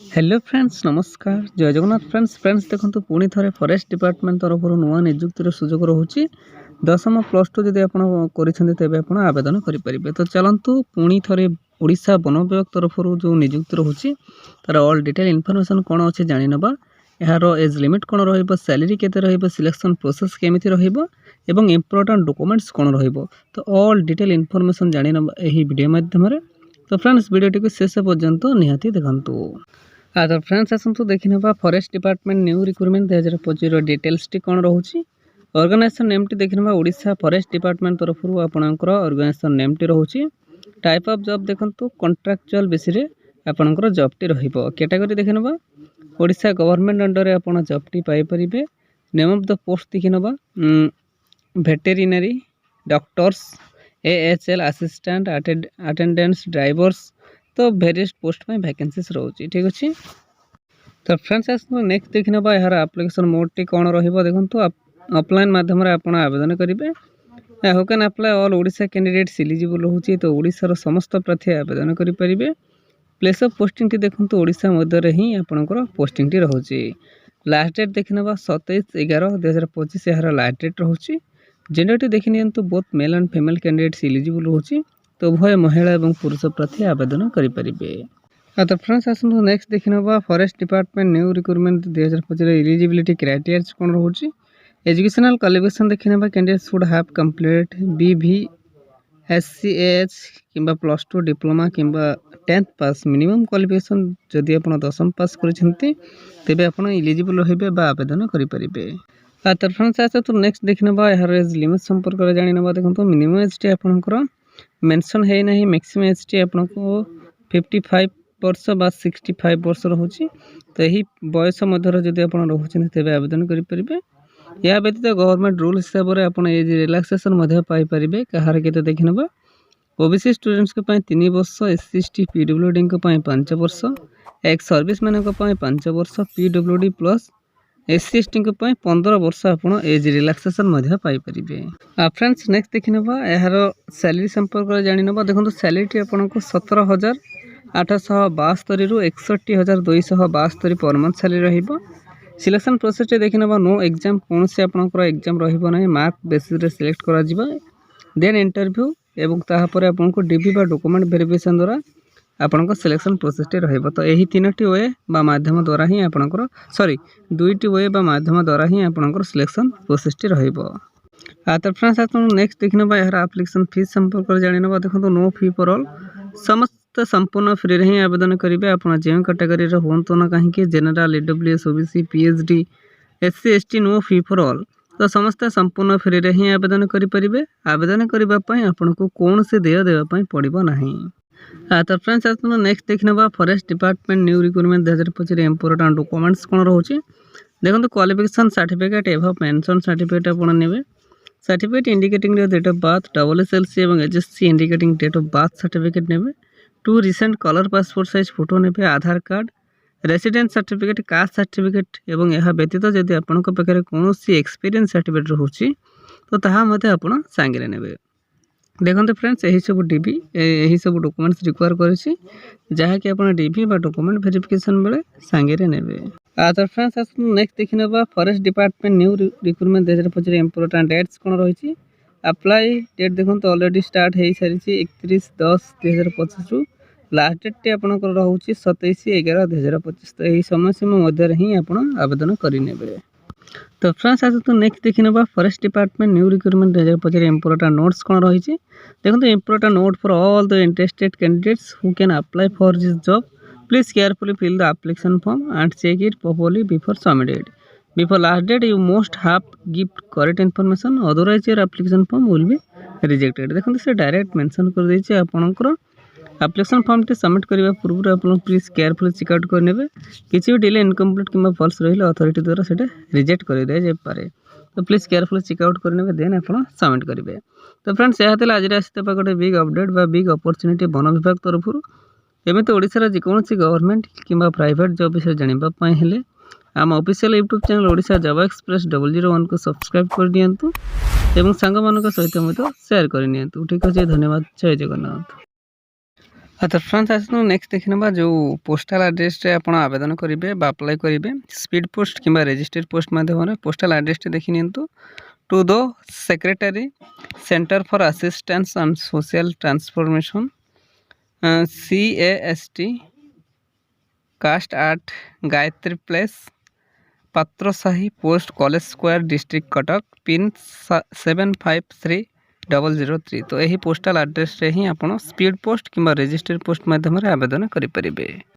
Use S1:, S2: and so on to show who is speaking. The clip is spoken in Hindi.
S1: हेलो फ्रेंड्स नमस्कार जय जगन्नाथ फ्रेंड्स देखो पुणी थे फॉरेस्ट डिपार्टमेंट तरफ नुआ निजुक्तिर सुजोग रोचे दशम प्लस टू जब आप आवेदन करेंगे। तो चलतु पुणी थे ओडिशा वन विभाग तरफ जो निजुक्ति रोचे तार ऑल डिटेल इनफॉरमेशन कौन अच्छे जाणीनवा यार एज लिमिट कौन रैलरी के सिलेक्शन प्रोसेस केमी रही इम्पोर्टाट डॉक्यूमेंट्स कौन तो ऑल डिटेल इनफॉरमेशन जाणीनवा यही वीडियो माध्यम। तो फ्रेंड्स वीडियो शेष पर्यंत निहाती देखु। तो फ्रेंड्स आसतु देखने forest department new recruitment 2025 details T कौन रोचे। ऑर्गेनाइजेशन नेम टी देखने ओडिशा फॉरेस्ट डिपार्टमेंट तरफ आपणकर ऑर्गेनाइजेशन नेम टी रोचे। टाइप ऑफ जॉब देखंतु कॉन्ट्रैक्चुअल बेसिस रे आपणकर जॉब टी रहिबो। कैटेगरी देखने ओडिशा गवर्नमेंट अंडर रे आपण जॉब टी पाई परिबे। नेम ऑफ द पोस्ट देखने veterinary doctors AHL assistant attendants drivers तो वेरियस पोस्ट में वैकेंसीज रोचे ठीक अच्छे। तो फ्रेंड्स नेक्स्ट देखने यार एप्लिकेशन मोड टी कौन देखो ऑफलाइन माध्यम आप आवेदन करेंगे। Who can apply all Odisha candidates eligible रोचे। तो ओडिशार समस्त प्रार्थी आवेदन करेंगे। प्लेस ऑफ पोस्टिंग टी देखो ओडिशा मध्य ही आपंकर पोस्टिंग टी रोचे। लास्ट डेट देखने 27/11/2025 यार लास्ट डेट रोचे। जेंडर टी देखी नियंतु both male and female candidates eligible रोचे। तो उभय महिला और पुरुष प्रार्थी आवेदन करेंगे। तो फ्रेंड्स आसतु नेक्स्ट देखने forest department new recruitment 2025 eligibility criteria कौन रोचे। एजुकेशनल क्वालिफिकेशन देखने candidates would have complete BVSCH किंबा +2 डिप्लोमा किंबा 10th पास मिनिमम क्वालिफिकेशन जदि आप 10th पास करते तेज आप एलिजिबल रही आवेदन करेंगे। तो फ्रेंड्स आसतु नेक्स्ट देखने यार एज लिमिट संपर्क जाना देखो मिनिमम एज टी आपंकर मेंशन है ना मैक्सिमम एज टी आपको 55 वर्ष बा 65 वर्ष रोचे। तो यही बयस मध्य जब आप रोचे तेज आवेदन करेंगे। या व्यतीत गवर्नमेंट रूल हिसाब से आप एज रिलैक्सेशन पाइपर कहार के देखने ओबीसी स्टूडेंट्स को 3 वर्ष SC ST PWD को 5 वर्ष एक्स सर्विस मैन को 5 वर्ष PWD प्लस SC ST को 15 वर्ष आप age relaxation Piper. Friends next देखने यार सैलरी संपर्क जाना देखो सैलरी आपको 17,872 रु 61,272 पर मंथ सैलरी रही। सिलेक्शन प्रोसेस देखने नो एग्जाम कौन से आपंकर एग्जाम रही मार्क बेसिस सिलेक्ट करा देन इंटरव्यू एवं तापर आपको डीबी बा डॉक्यूमेंट वेरिफिकेशन द्वारा आपंकर सिलेक्शन प्रोसेस रही। तो यही 3टी वे बा माध्यम द्वारा ही आपंकर 2टी वे बा माध्यम द्वारा ही आपंकर सिलेक्शन प्रोसेस रही। तो फ्रेंड्स आप नेक्स्ट देखने यार एप्लिकेशन फीस संपर्क जाना देखो नो फी फॉर ऑल समस्त संपूर्ण फ्री रे ही आवेदन करेंगे। आप जो कैटेगरी हूँ ना कहीं general EWS OBC PhD SC ST no fee for all तो समस्त संपूर्ण फ्री रे ही आवेदन करेंगे। आवेदन करने आपको कौन से देय देवाई पड़ो ना। तो फ्रेंड्स आप नेक्स्ट देखने forest department new recruitment 2025 important documents कौन रोचे। देखो क्वालिफिकेशन सर्टिफिकेट एवं पेंशन सर्टिफिकेट आप ने certificate indicating date of birth SSLC और HSC indicating date of birth certificate ने 2 recent colour passport size photo ने Aadhaar card residence certificate caste certificate और यह व्यतीत जब आपण पाखे कौन एक्सपीरियंस सर्टिफिकेट रोचे तो आप सांगे ने। देखते फ्रेंड्स यही सब डीबी यही सब डॉक्यूमेंट्स रिक्वायर करें जहाँकि आप डीबी बा डॉक्यूमेंट वेरिफिकेशन बेले सांगे ने। तो फ्रेंड्स नेक्स्ट देखने forest department new recruitment 2025 important dates कौन रही। अप्लाई डेट देखो ऑलरेडी स्टार्ट हो सारी 31/10/2025 रु लास्ट डेट टी आपंकर रोचे 27/11/2025। तो यही समय सीमा मध्य ही आप आवेदन करेंगे। तो फ्रेंड्स आज तो नेक्स्ट देखने forest department new recruitment 2025 important notes कौन रही। देखो important note for all the interested candidates who can apply for this job please carefully fill the application form and check it properly before submit it before last date you must have give correct information otherwise your application form will be rejected. देखो से डायरेक्ट मेंशन कर देछि आपनकर एप्लिकेशन फॉर्म टी सबमिट करने पूर्व आप प्लीज केयरफुली चेकआउट करेंगे। किसी भी डिले इनकम्प्लीट कि फॉल्स रही अथॉरिटी द्वारा से रिजेक्ट कर दिया पारे। तो प्लीज केयरफुली चेकआउट करेंगे देन आप सबमिट करेंगे। तो फ्रेंड्स यह आज आसता गोटे बिग अपडेट बा बिग अपॉर्चुनिटी वन विभाग तरफ एमती तो ओडिशार जेकोसी गवर्नमेंट कि प्राइवेट जॉब विषय जानापी हेले आम official YouTube channel Odisha job express 001 को सब्सक्राइब कर दिंतु और सांग मान सहित शेयर करनी। ठीक अच्छे धन्यवाद। जय जगन्नाथ। तो फ्रेंड्स आसनु नेक्स्ट देखने जो पोस्टाल एड्रेस आप आवेदन करेंगे अप्लाई करेंगे स्पीड पोस्ट कि रजिस्टर्ड पोस्ट माध्यम पोस्टाल एड्रेस देखी नियंतु to the secretary centre for assistance and social transformation CAST caste at Gayatri place Patrasahi post college square district Cuttack pin 753003 तो यही पोस्टाल एड्रेस रे ही आप स्पीड पोस्ट कि रजिस्टर्ड पोस्ट माध्यम आवेदन करें।